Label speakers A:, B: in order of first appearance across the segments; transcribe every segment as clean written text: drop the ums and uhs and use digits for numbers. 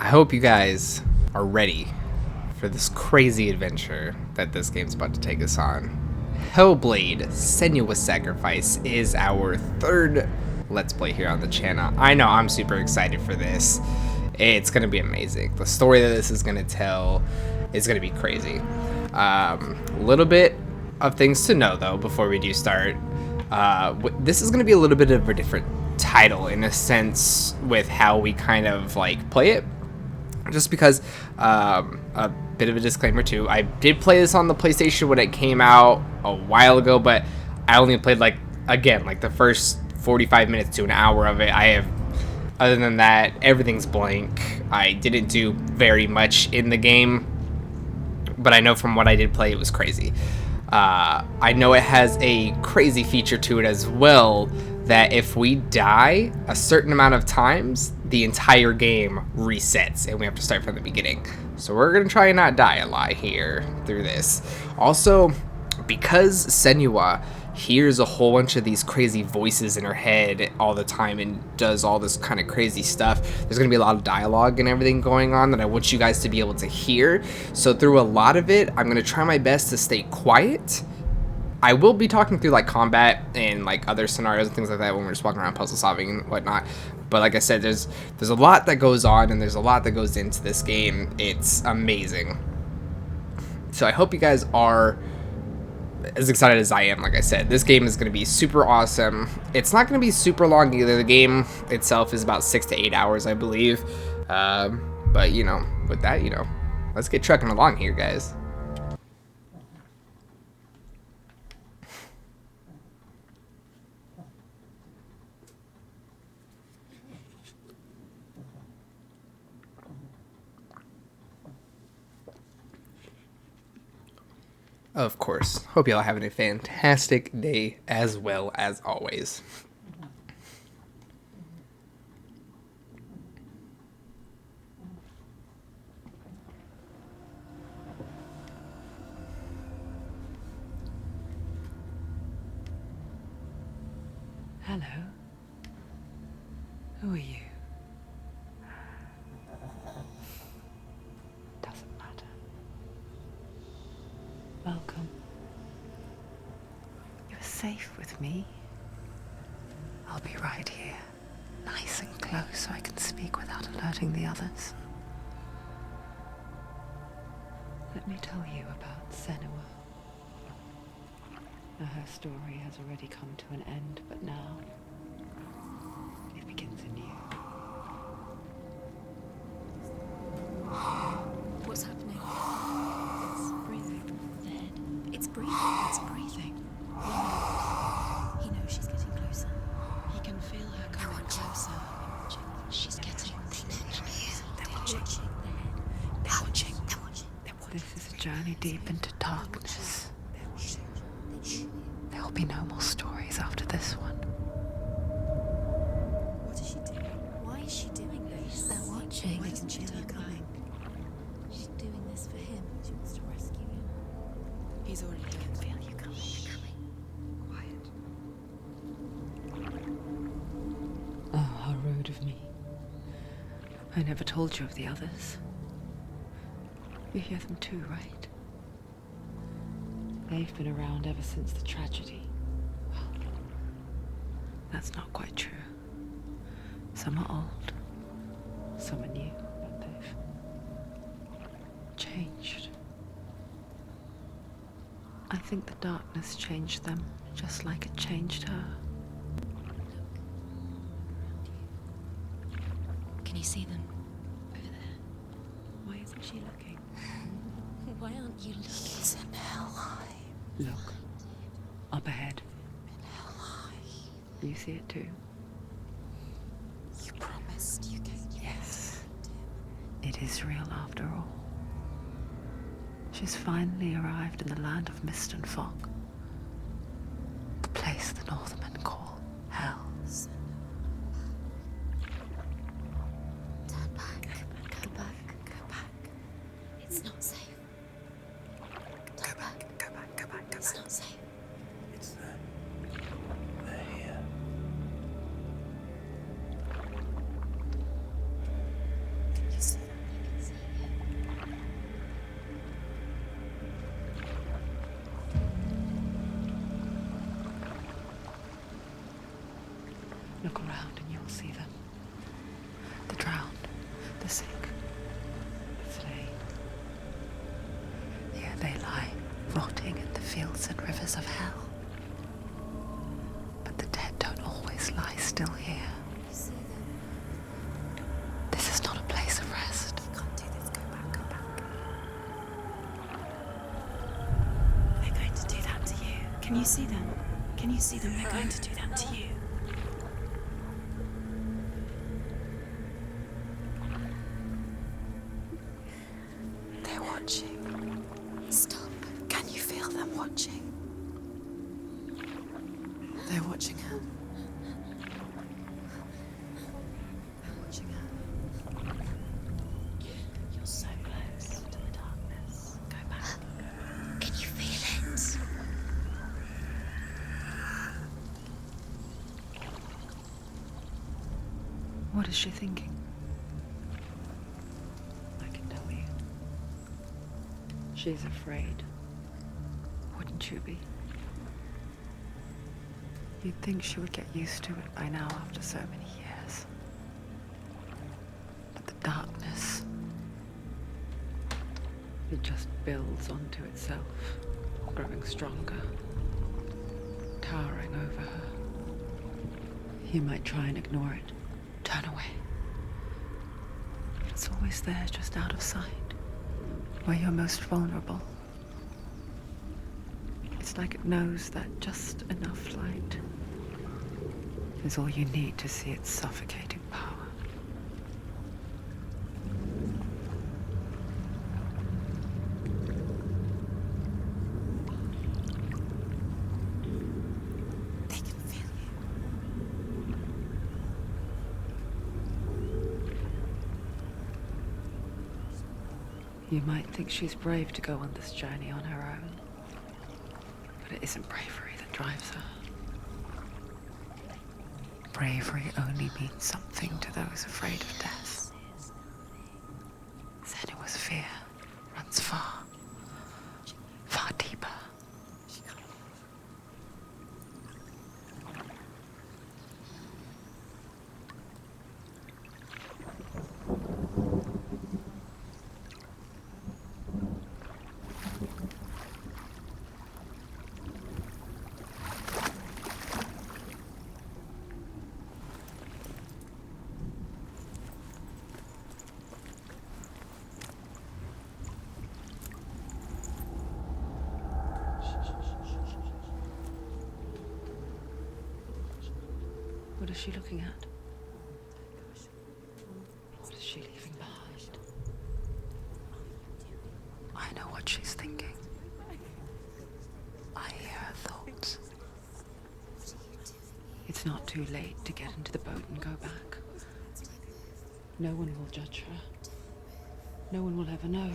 A: I hope you guys are ready for this crazy adventure that this game's about to take us on. HellBlade Senua's Sacrifice is our third Let's Play here on the channel. I know, I'm super excited for this. It's going to be amazing. The story that this is going to tell is going to be crazy. A little bit of things to know, though, before we do start. This is going to be a little bit of a different title, in a sense, with how we kind of, like, play it. Just because, a bit of a disclaimer, too. I did play this on the PlayStation when it came out a while ago, but I only played, like, again, like, the first 45 minutes to an hour of it. Other than that, everything's blank. I didn't do very much in the game, but I know from what I did play, it was crazy. I know it has a crazy feature to it as well, that if we die a certain amount of times, the entire game resets and we have to start from the beginning. So we're going to try and not die a lot here through this. Also, because Senua hears a whole bunch of these crazy voices in her head all the time and does all this kind of crazy stuff, there's going to be a lot of dialogue and everything going on that I want you guys to be able to hear. So through a lot of it, I'm going to try my best to stay quiet. I will be talking through like combat and like other scenarios and things like that when we're just walking around puzzle solving and whatnot. But like I said, there's a lot that goes on and there's a lot that goes into this game. It's amazing. So I hope you guys are as excited as I am. Like I said, this game is going to be super awesome. It's not going to be super long either. The game itself is about 6 to 8 hours, I believe. But you know, with that, you know, let's get trucking along here, guys. Of course. Hope y'all having a fantastic day as well as always.
B: Hello. Who are you? Doesn't matter. Welcome. You're safe with me. I'll be right here, nice and close, so I can speak without alerting the others. Let me tell you about Senua. Now, her story has already come to an end, but now it begins anew.
C: What's happening? It's breathing. Dead. It's breathing. It's breathing. He knows she's getting closer. He can feel her coming closer. She's getting closer. They're watching. They're watching. They're watching.
B: This is a journey deep into darkness. There will be no more stories after this one.
C: What is she doing? Why is she doing this? They're watching. Why doesn't she feel you coming? She's doing this for him. She wants to rescue him. He's already dead. I can feel you coming. Quiet.
B: Oh, how rude of me. I never told you of the others. You hear them too, right? They've been around ever since the tragedy. Well, that's not quite true. Some are old, some are new, but they've changed. I think the darkness changed them, just like it changed her.
C: Can you see them? Over there. Why isn't she looking? Why aren't you looking? He's in hell high.
B: Look, up ahead.
C: In hell high.
B: You see it too?
C: You promised you could.
B: Yes. It is real after all. She's finally arrived in the land of mist and fog. The place the Northmen call hell.
C: Turn back. Go back. Go back. It's not safe. Go back. Go back. Go back. It's not safe.
D: It's them. They're here.
C: Can you see them?
B: see them. The drowned, the sick, the slain. Here they lie, rotting in the fields and rivers of hell. But the dead don't always lie still here.
C: You see them?
B: This is not a place of rest.
C: You can't do this. Go back, go back.
E: They're going to do that to you. Can you see them? Can you see them? They're going to do that to you.
B: They're watching.
C: Stop. Can you feel them watching?
B: They're watching her.
C: They're watching her.
E: You're so close to the darkness. Go back.
C: Can you feel it?
B: What is she thinking? I can tell you. She's afraid. Wouldn't you be? You'd think she would get used to it by now after so many years. But the darkness, it just builds onto itself, growing stronger, towering over her. You might try and ignore it, turn away. But it's always there, just out of sight, where you're most vulnerable. It's like it knows that just enough light is all you need to see its suffocating power.
C: They can feel you.
B: You might think she's brave to go on this journey on her own, but it isn't bravery that drives her. Bravery only means something to those afraid of death. Senua's fear runs far, far deeper. What is she looking at? What is she leaving behind? I know what she's thinking. I hear her thoughts. It's not too late to get into the boat and go back. No one will judge her. No one will ever know.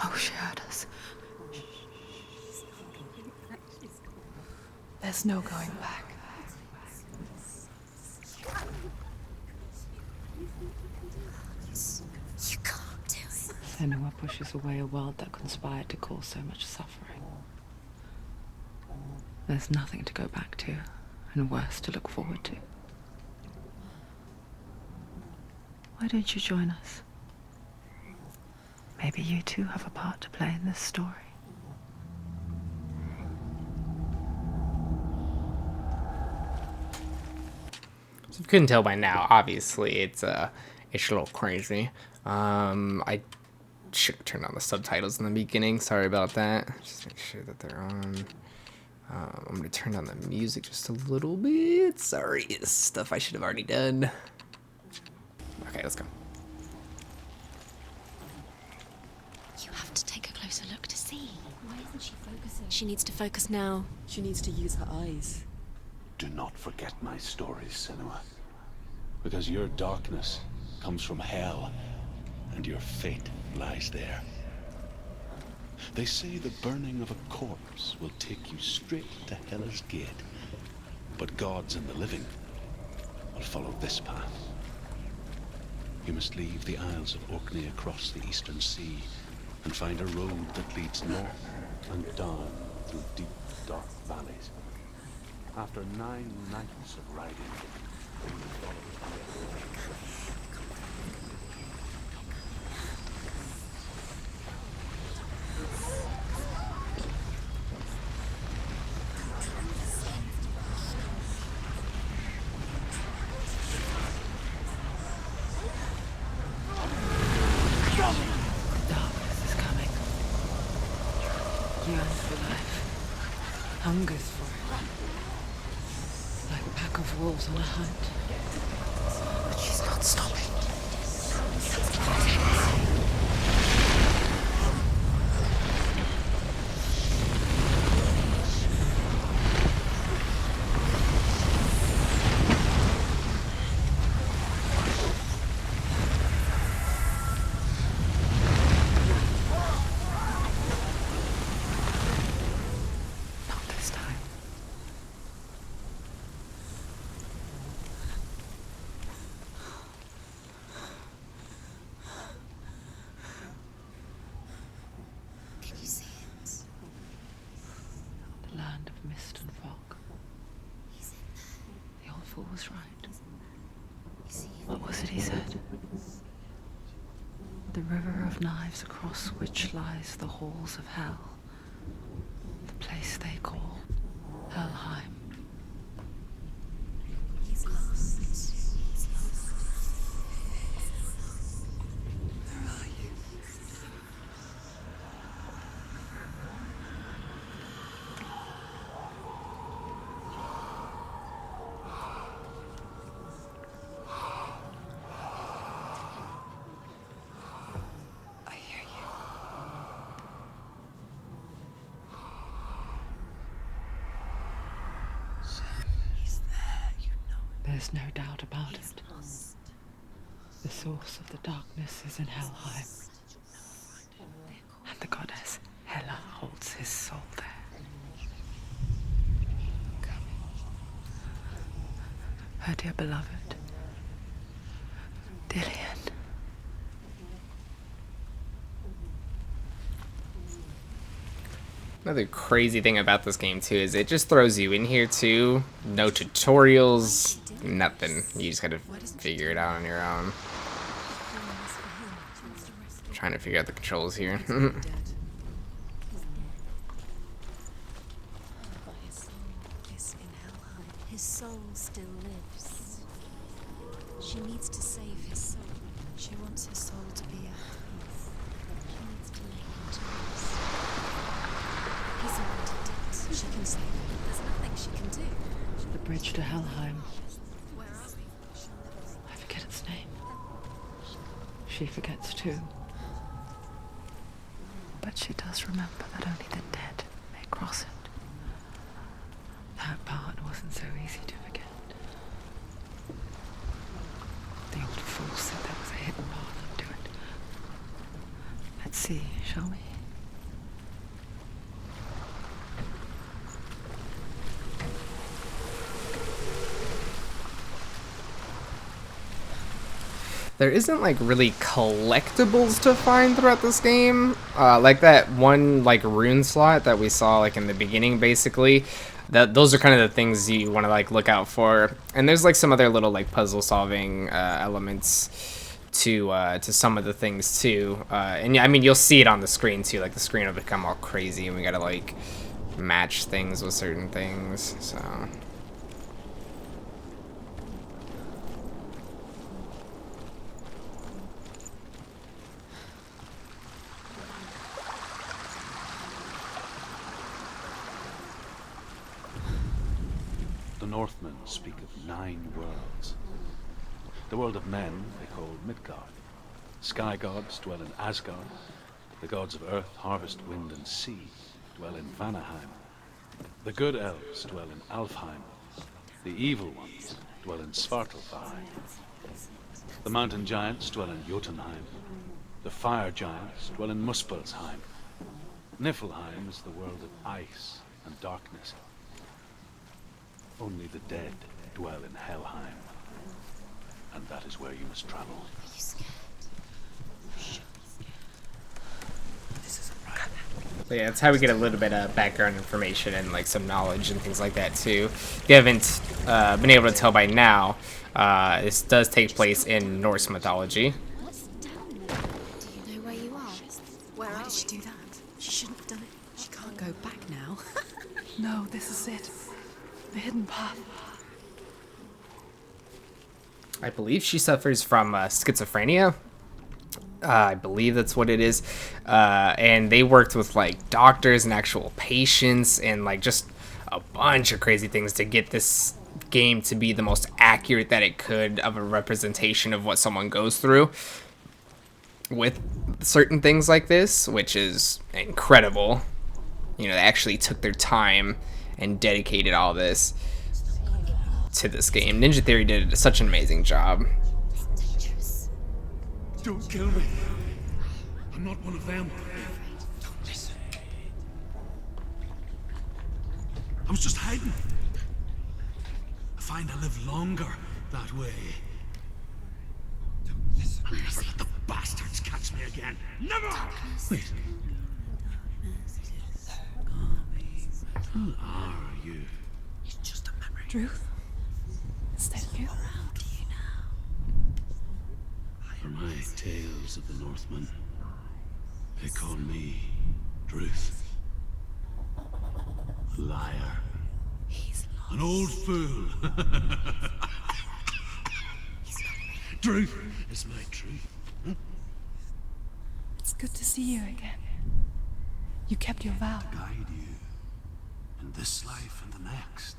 B: Oh, she heard us. There's no going back.
C: You can't do it.
B: Senua pushes away a world that conspired to cause so much suffering. There's nothing to go back to, and worse to look forward to. Why don't you join us? Maybe you too have a part to play in this story.
A: So you couldn't tell by now, obviously it's a little crazy. I should have turned on the subtitles in the beginning. Sorry about that. Just make sure that they're on. I'm gonna turn down the music just a little bit. Sorry, it's stuff I should have already done. Okay, let's go.
C: You have to take a closer look to see. Why isn't she focusing? She needs to focus now.
E: She needs to use her eyes.
D: Do not forget my stories, Senua. Because your darkness comes from hell, and your fate lies there. They say the burning of a corpse will take you straight to Hela's gate, but gods and the living will follow this path. You must leave the Isles of Orkney across the eastern sea and find a road that leads north and down through deep, dark valleys. After 9 nights of riding, we followed
B: Darkness is coming. Yearns for life. Hungers for it. Like a pack of wolves on a hunt. But she's not stopping. Not this time.
C: Can you see it?
B: The land of mist and fog.
C: He's in there.
B: The old fool was right.
C: You see him?
B: What was it he said? The river of knives across which lies the halls of hell. The place they call Helheim.
C: He's lost. He's lost. Where are you? I hear you. He's there, you know.
B: There's no doubt about
C: He's
B: it.
C: lost.
B: The source of the darkness is in Helheim, and the goddess Hela holds his soul there. Her dear beloved, Dillian.
A: Another crazy thing about this game too is it just throws you in here too. No tutorials, nothing. You just gotta figure it out on your own. Trying to figure out the controls here.
C: Is in Helheim. His soul still lives. She needs to save his soul. She wants his soul to be at peace. She needs to lay him to rest. He's already dead. She can save him. There's nothing she can do.
B: The bridge to Helheim.
C: Where are we? She'll never make
B: I forget its name. She forgets too. But she does remember that only the dead may cross it. That part wasn't so easy to forget. The old fool said there was a hidden path to it. Let's see, shall we?
A: There isn't like really collectibles to find throughout this game. Like that one like rune slot that we saw like in the beginning, basically. Those are kind of the things you want to like look out for. And there's like some other little like puzzle solving elements to some of the things too. And yeah, I mean you'll see it on the screen too. Like the screen will become all crazy, and we gotta like match things with certain things. So.
D: The Northmen speak of 9 worlds. The world of men they call Midgard. Sky gods dwell in Asgard. The gods of earth, harvest, wind, and sea dwell in Vanaheim. The good elves dwell in Alfheim. The evil ones dwell in Svartalfheim. The mountain giants dwell in Jotunheim. The fire giants dwell in Muspelheim. Niflheim is the world of ice and darkness. Only the dead dwell in Helheim. And that is where you must travel.
C: Are you scared? You should be scared. This isn't right.
A: So yeah, that's how we get a little bit of background information and like some knowledge and things like that too. If you haven't been able to tell by now, this does take place in Norse mythology.
C: What's down there? Do you know where you are?
E: Why did she do that? She shouldn't have done it.
B: She can't go back now.
E: No, this is it. The hidden path.
A: I believe she suffers from schizophrenia. I believe that's what it is. And they worked with like doctors and actual patients and like just a bunch of crazy things to get this game to be the most accurate that it could of a representation of what someone goes through with certain things like this, which is incredible. You know, they actually took their time and dedicated all this to this game. Ninja Theory did such an amazing job.
D: Don't kill me. I'm not one of them. Don't listen. I was just hiding. I find I live longer that way. Don't listen. I'll never let the bastards catch me again. Never! Wait. Who are you? It's just a memory.
E: Truth? Is that you?
D: For my tales of the Northmen, they call me Druth. A liar. An old fool. Druth is my truth. Huh?
E: It's good to see you again. You kept your vow.
D: Guide you in this life and the next.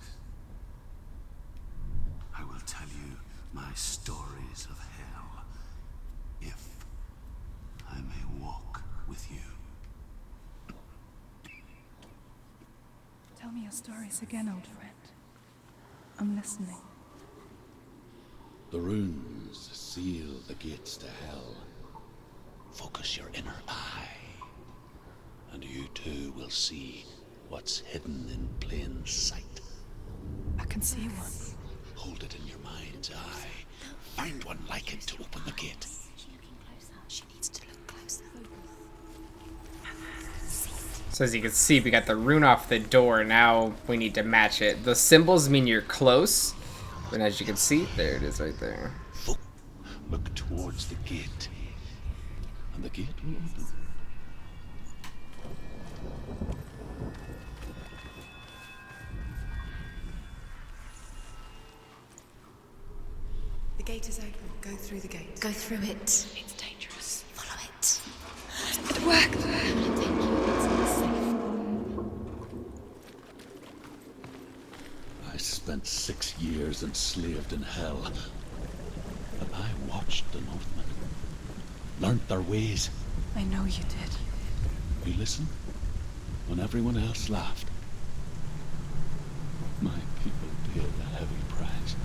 D: I will tell you my stories of hell, if I may walk with you.
E: Tell me your stories again, old friend. I'm listening.
D: The runes seal the gates to hell. Focus your inner eye, and you too will see what's hidden in plain sight.
E: I can see one.
D: Hold it in your mind's eye. Find one like it to open the gate.
C: She needs to look closer.
A: So as you can see, we got the rune off the door. Now we need to match it. The symbols mean you're close, but as you can see, there it is right there.
D: Look towards the gate, and the gate will open.
E: The gate is open. Go through the gate.
C: Go through it.
E: It's dangerous.
C: Follow it.
E: It worked.
C: Thank you. It's safe.
D: I spent 6 years enslaved in hell. And I watched the Northmen, learnt their ways.
E: I know you did.
D: We listened when everyone else laughed. My people paid a heavy price.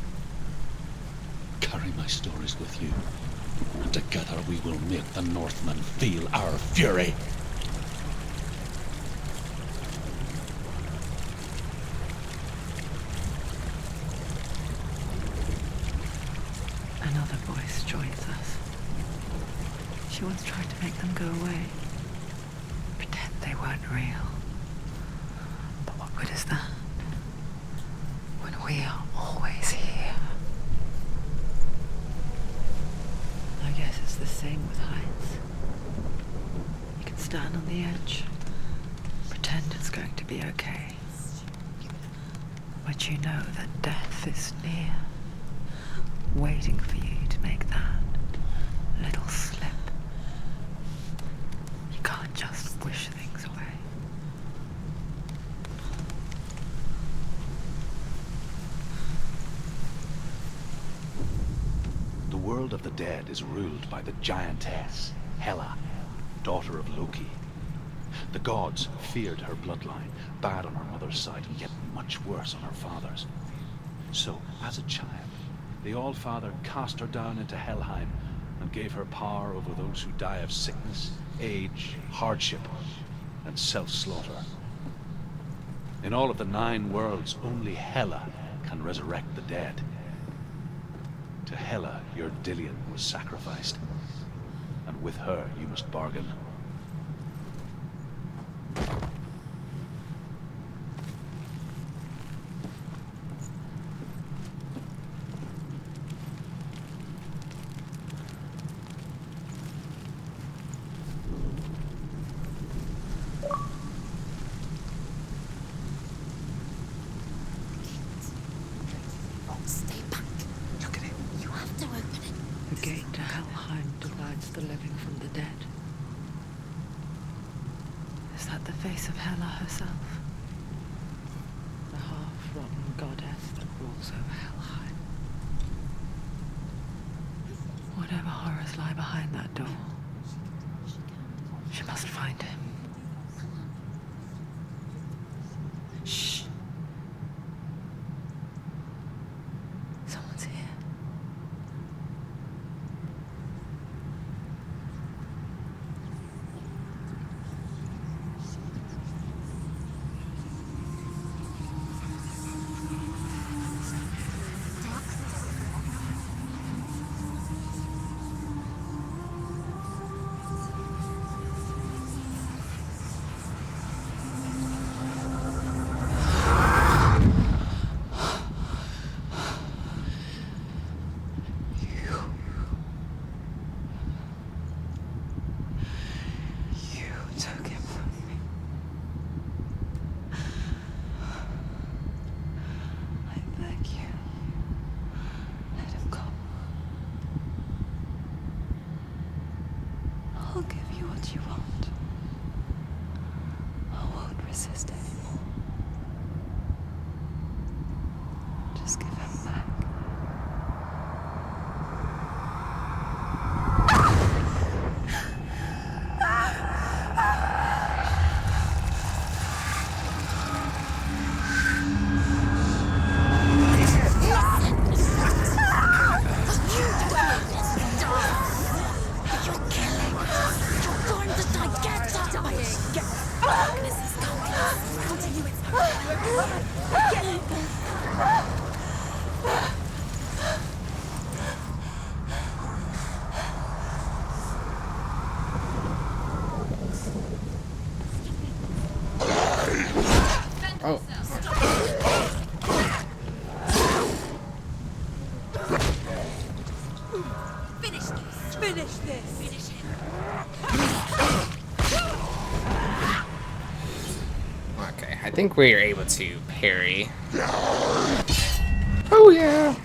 D: Carry my stories with you, and together we will make the Northmen feel our fury.
B: Another voice joins us. She once tried to make them go away. Pretend they weren't real. But what good is that? When we are always here. I guess it's the same with heights. You can stand on the edge, pretend it's going to be okay. But you know that death is near, waiting for you to make that little slip. You can't just wish things away.
D: The world of the dead is ruled by the giantess, Hela, daughter of Loki. The gods feared her bloodline, bad on her mother's side, and yet much worse on her father's. So, as a child, the All-Father cast her down into Helheim and gave her power over those who die of sickness, age, hardship, and self-slaughter. In all of the 9 worlds, only Hela can resurrect the dead. To Hela, your Dillion was sacrificed, and with her you must bargain.
B: gate to Helheim divides the living from the dead. Is that the face of Hela herself? The half-rotten goddess that rules over Helheim. Whatever horrors lie behind that door, she must find him. Shh. Someone's here. I'll give you what you want. I won't resist anymore. Just give him back.
A: Oh.
E: Finish this! Finish this! Finish him!
A: Okay, I think we are able to parry. Oh yeah!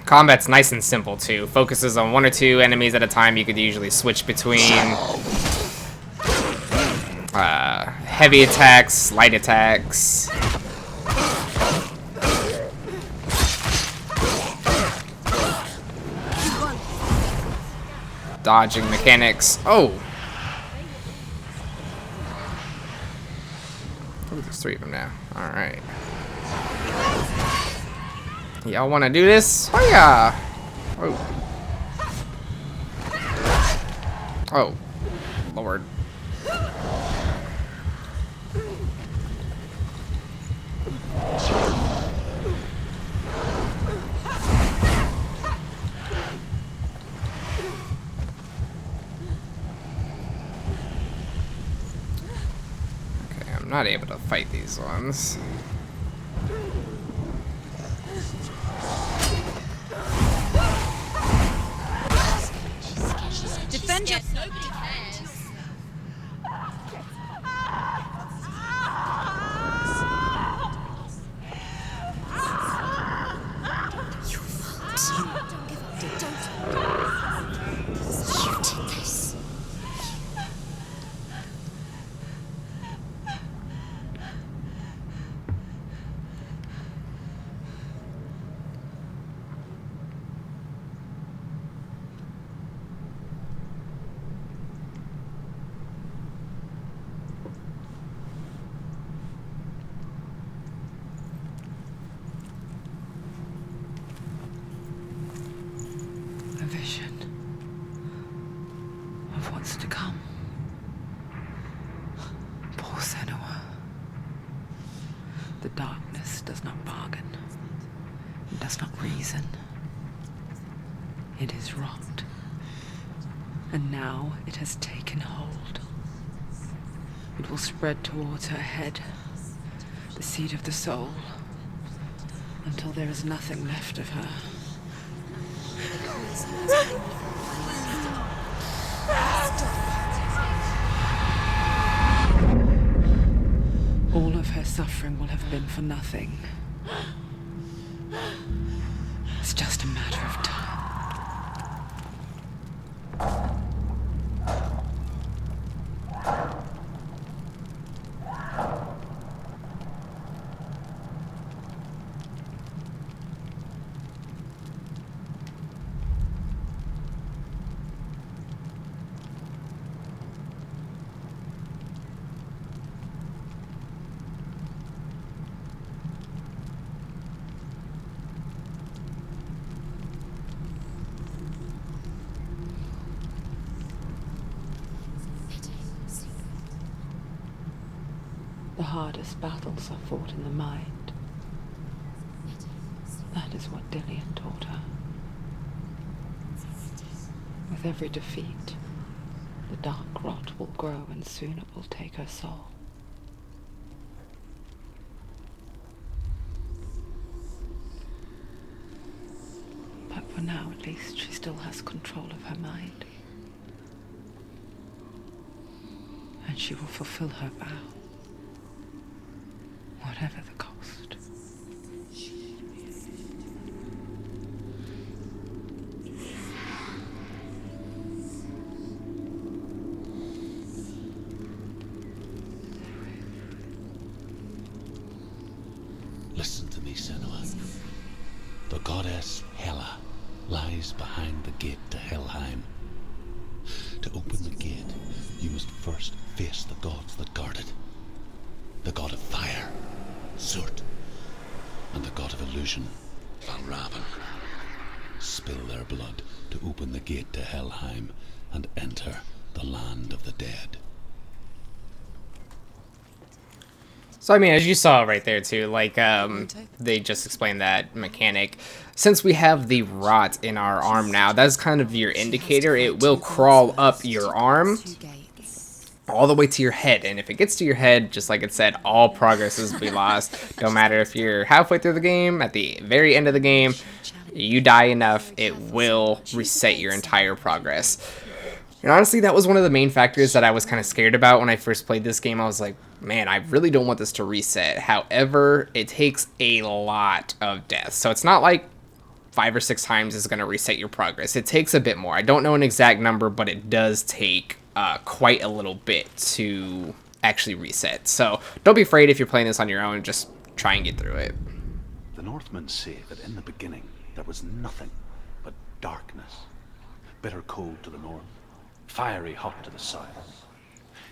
A: Combat's nice and simple too. Focuses on one or two enemies at a time. You could usually switch between heavy attacks, light attacks. Dodging mechanics. Oh! Oh, there's three of them now. Alright. Y'all wanna do this? Oh yeah! Oh. Oh. Lord. Okay, I'm not able to fight these ones.
E: Defend yourself! Nobody cares!
B: A vision of what's to come. Poor Senua. The darkness does not bargain. It does not reason. It is wrought. And now it has taken hold. It will spread towards her head, the seat of the soul, until there is nothing left of her. All of her suffering will have been for nothing. It's just a matter of time. The hardest battles are fought in the mind. That is what Dillian taught her. With every defeat, the dark rot will grow and soon it will take her soul. But for now, at least, she still has control of her mind. And she will fulfill her vow. Whatever the cost.
D: Listen to me, Senua. The goddess Hela lies behind the gate to Helheim. To open the gate, you must first face the gods that guard it. The god of fire, Surt, and the god of illusion, Valravan. Spill their blood to open the gate to Helheim and enter the land of the dead.
A: So, I mean, as you saw right there, too, like, they just explained that mechanic. Since we have the rot in our arm now, that's kind of your indicator. It will crawl up your arm all the way to your head. And if it gets to your head, just like it said, all progress will be lost. Don't matter if you're halfway through the game, at the very end of the game, you die enough, it will reset your entire progress. And honestly, that was one of the main factors that I was kind of scared about when I first played this game. I was like, man, I really don't want this to reset. However, it takes a lot of deaths. So it's not like 5 or 6 times is going to reset your progress. It takes a bit more. I don't know an exact number, but it does take quite a little bit to actually reset. So don't be afraid if you're playing this on your own. Just try and get through it.
D: The Northmen say that in the beginning there was nothing but darkness. Bitter cold to the north, fiery hot to the south.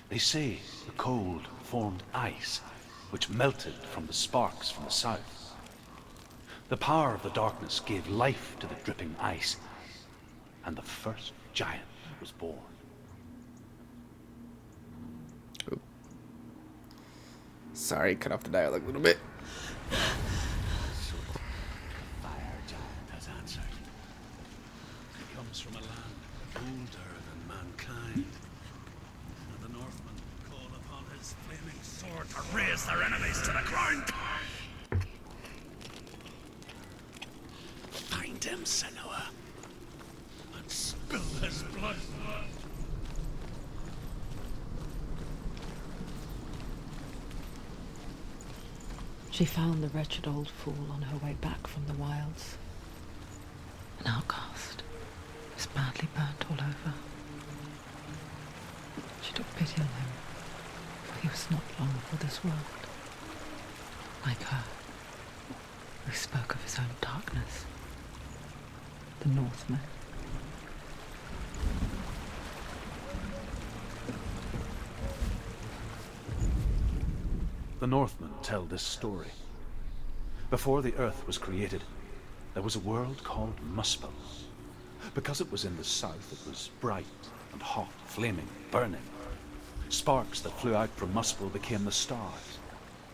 D: They say the cold formed ice, which melted from the sparks from the south. The power of the darkness gave life to the dripping ice, and the first giant was born.
A: Ooh. Sorry, cut off the dialogue a little bit.
D: Fire giant has answered. He comes from a land older than mankind. And the Northmen call upon his flaming sword to raise their enemies to the ground. Find him, Senua, and spill his blood.
B: She found the wretched old fool on her way back from the wilds. An outcast, was badly burnt all over. She took pity on him, for he was not long for this world. Like her, who spoke of his own darkness, the Northmen.
D: The Northmen tell this story. Before the earth was created, there was a world called Muspel. Because it was in the south, it was bright and hot, flaming, burning. Sparks that flew out from Muspel became the stars.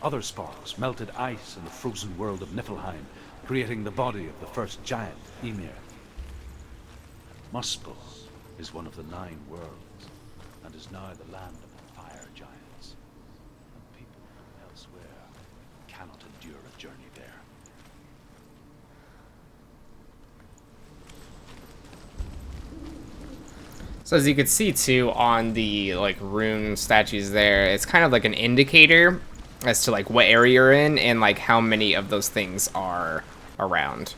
D: Other sparks melted ice in the frozen world of Niflheim, creating the body of the first giant, Ymir. Muspel is one of the 9 worlds, and is now the land of the fire giants. And people from elsewhere cannot endure a journey there.
A: So as you can see too on the like rune statues there, it's kind of like an indicator as to like what area you're in and like how many of those things are around.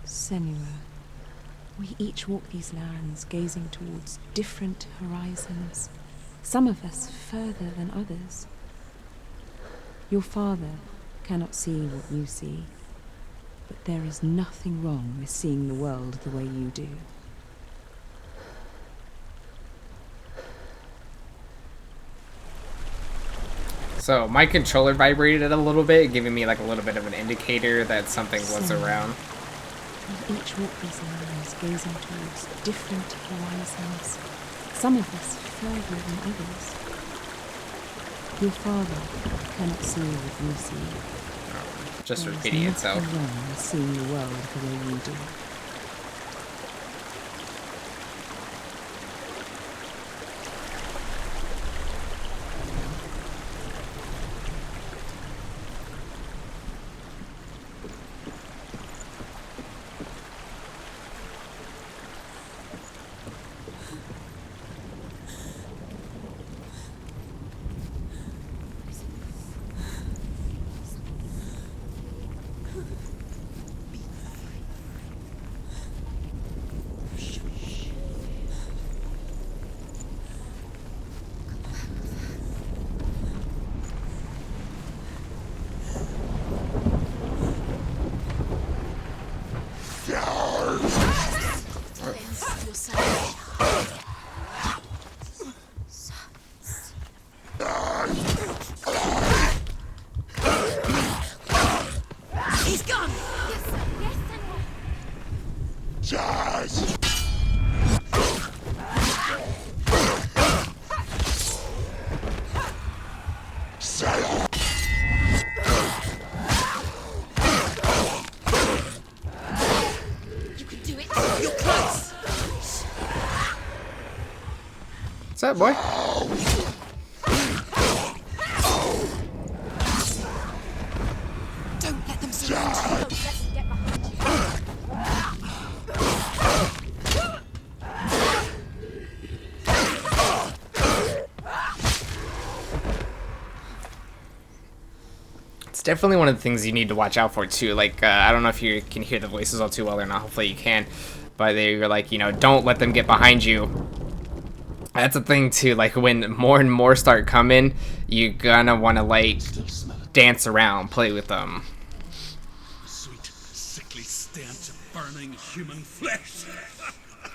B: Senua, we each walk these lands gazing towards different horizons, some of us further than others. Your father cannot see what you see, but there is nothing wrong with seeing the world the way you do.
A: So my controller vibrated a little bit, giving me like a little bit of an indicator that something was around.
B: We each walk these lands gazing towards different horizons, some of us further than others. Your father cannot see what you see.
A: Just
B: There is
A: repeating itself.
B: nothing wrong with seeing the world the way you do.
E: He's gone!
C: You can do it. You're close.
A: What's up, boy?
C: Don't let them surround you. Don't let them get behind you.
A: It's definitely one of the things you need to watch out for too. Like, I don't know if you can hear the voices all too well or not. Hopefully you can. But they're like, you know, don't let them get behind you. That's a thing too. Like, when more and more start coming, you're gonna want to like dance around, play with them.
D: Sweet, sickly stench of burning human flesh.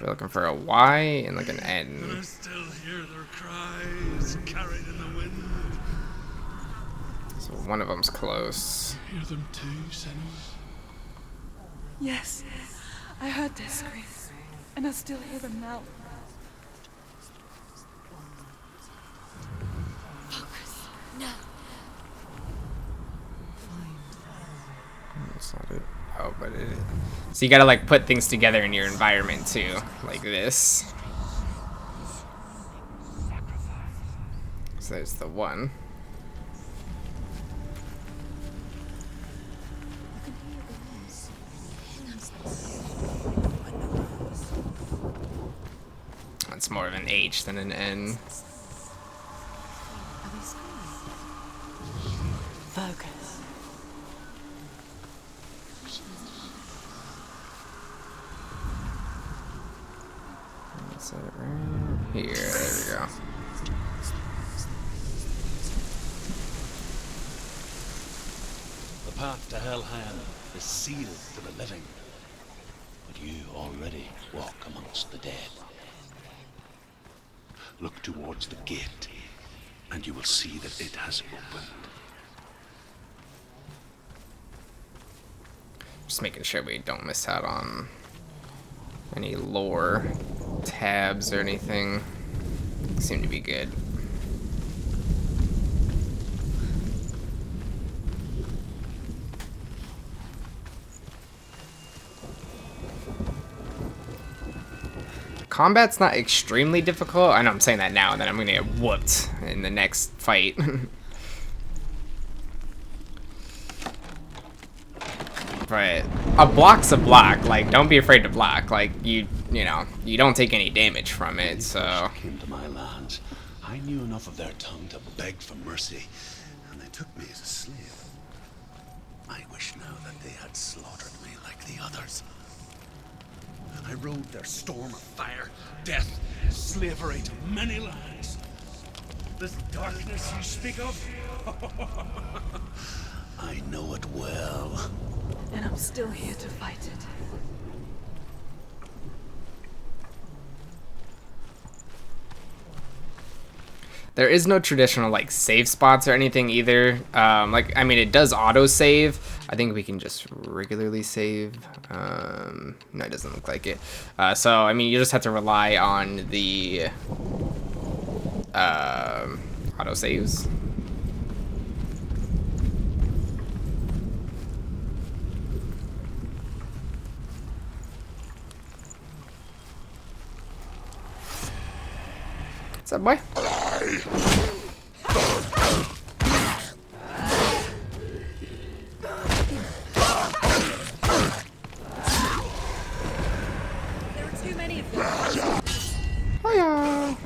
A: We're looking for a Y and like an
D: And I
A: N.
D: still hear their cries carried in the wind.
A: So one of them's close.
D: Hear them too, Senua?
E: Yes, I heard their screams, and I still hear them now.
C: Focus. No.
A: That's not it. Oh, but it is. So you gotta like put things together in your environment too, like this. So there's the one. That's more of an H than an N.
B: Focus.
A: Set it right here. There we go.
D: The path to Helheim is sealed to the living, but you already walk amongst the dead. Look towards the gate, and you will see that it has opened.
A: Just making sure we don't miss out on any lore tabs or anything. Seem to be good. Combat's not extremely difficult. I know I'm saying that now, and then I'm gonna get whooped in the next fight. but a block's a block. Like, don't be afraid to block. Like, you know, you don't take any damage from it, so...
D: Came to my lands. I knew enough of their tongue to beg for mercy, and they took me as a slave. I wish now that they had slaughtered me like the others. I rode their storm of fire, death, slavery to many lands. This darkness you speak of, I know it well.
B: And I'm still here to fight it.
A: There is no traditional, like, save spots or anything either. Like, I mean, it does auto-save. I think we can just regularly save. No, it doesn't look like it. So, I mean, you just have to rely on the auto-saves. What's up, boy?
C: There are too many of them.
A: Hiya.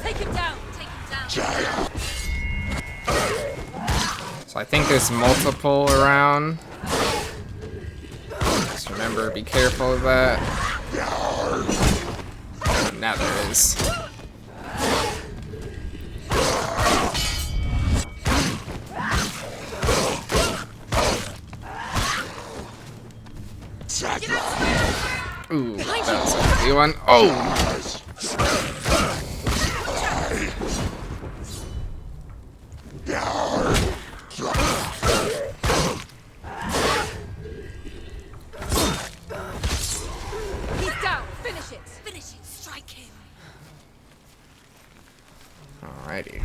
C: Take him down. Take him down.
A: So I think there's multiple around. Just remember, be careful of that. Now there is. Ooh, that was a heavy one. Oh!
C: He's down. Finish it. Finish it. Strike him.
A: Alrighty.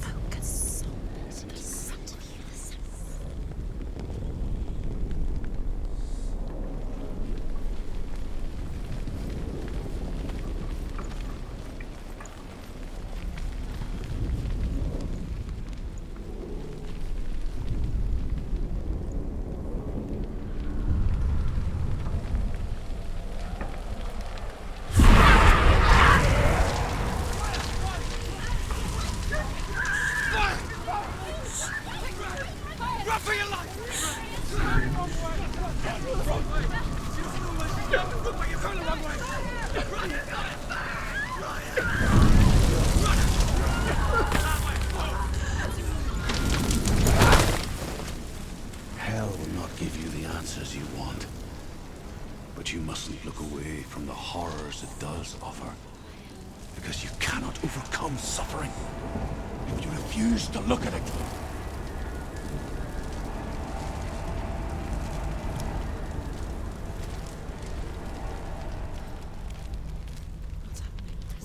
C: Focus.
D: Hell will not give you the answers you want. But you mustn't look away from the horrors it does offer. Because you cannot overcome suffering if you refuse to look at it.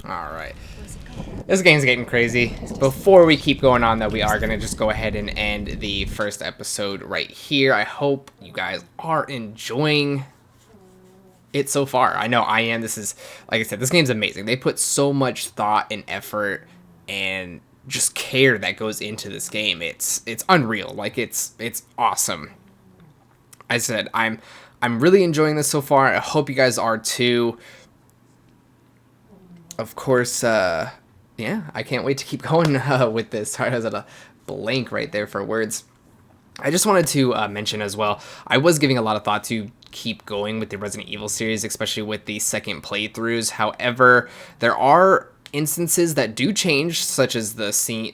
A: Alright. This game's getting crazy. Before we keep going on, though, we are going to just go ahead and end the first episode right here. I hope you guys are enjoying it so far. I know I am. This is, like I said, this game's amazing. They put so much thought and effort and just care that goes into this game. It's unreal. Like, it's awesome. I said, I'm really enjoying this so far. I hope you guys are too. Of course, yeah, I can't wait to keep going with this. Sorry, I was at a blank right there for words. I just wanted to mention as well, I was giving a lot of thought to keep going with the Resident Evil series, especially with the second playthroughs. However, there are instances that do change, such as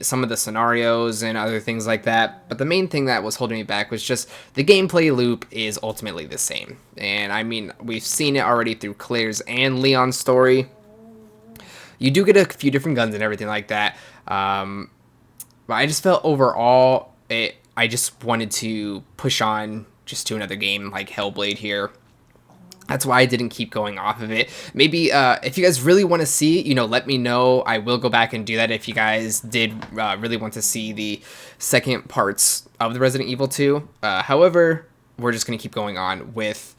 A: some of the scenarios and other things like that. But the main thing that was holding me back was just the gameplay loop is ultimately the same. And I mean, we've seen it already through Claire's and Leon's story. You do get a few different guns and everything like that. But I just felt overall, I just wanted to push on just to another game like HellBlade here. That's why I didn't keep going off of it. Maybe if you guys really want to see, you know, let me know. I will go back and do that if you guys did really want to see the second parts of the Resident Evil 2. However, we're just going to keep going on with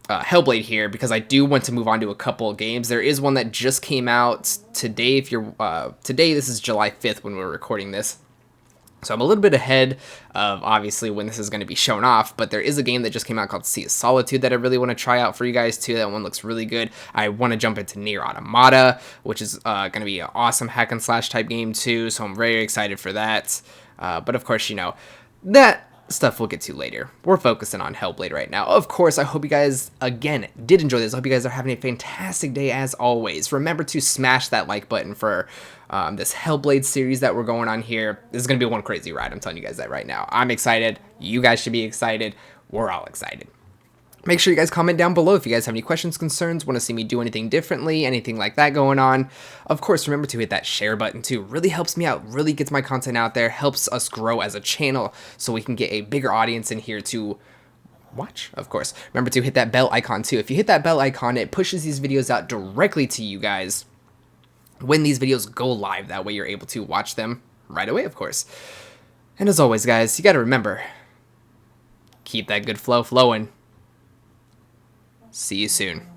A: HellBlade here because I do want to move on to a couple of games. There is one that just came out today. If you're today, this is July 5th when we're recording this. So I'm a little bit ahead of, obviously, when this is going to be shown off, but there is a game that just came out called Sea of Solitude that I really want to try out for you guys, too. That one looks really good. I want to jump into Nier Automata, which is going to be an awesome hack-and-slash type game, too, so I'm very excited for that. But, of course, you know, that stuff we'll get to later. We're focusing on HellBlade right now. Of course, I hope you guys, again, did enjoy this. I hope you guys are having a fantastic day as always. Remember to smash that like button for this HellBlade series that we're going on here. This is going to be one crazy ride. I'm telling you guys that right now. I'm excited. You guys should be excited. We're all excited. Make sure you guys comment down below if you guys have any questions, concerns, want to see me do anything differently, anything like that going on. Of course, remember to hit that share button too. Really helps me out, really gets my content out there, helps us grow as a channel so we can get a bigger audience in here to watch, of course. Remember to hit that bell icon too. If you hit that bell icon, it pushes these videos out directly to you guys when these videos go live. That way you're able to watch them right away, of course. And as always, guys, you got to remember, keep that good flow flowing. See you soon.